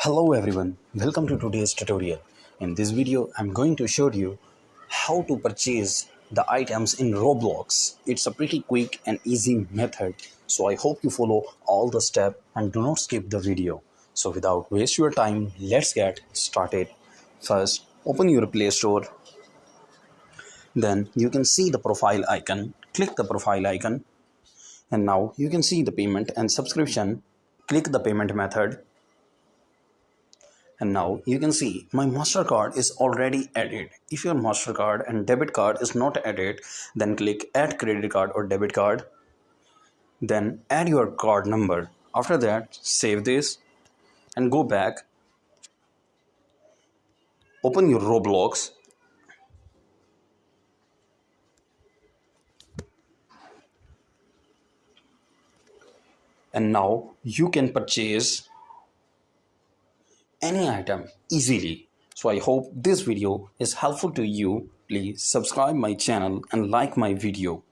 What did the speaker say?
Hello everyone, welcome to today's tutorial. In this video, I'm going to show you how to purchase the items in Roblox. It's a pretty quick and easy method, so I hope you follow all the steps and do not skip the video. So without waste your time, let's get started. First, open your Play Store. Then you can see the profile icon. Click the profile icon. And now you can see the payment and subscription. Click the payment method. And now you can see my MasterCard is already added. If your MasterCard and debit card is not added, then click add credit card or debit card. Then add your card number. After that, save this and go back. Open your Roblox. And now you can purchase any item easily. So I hope this video is helpful to you. Please subscribe my channel and like my video.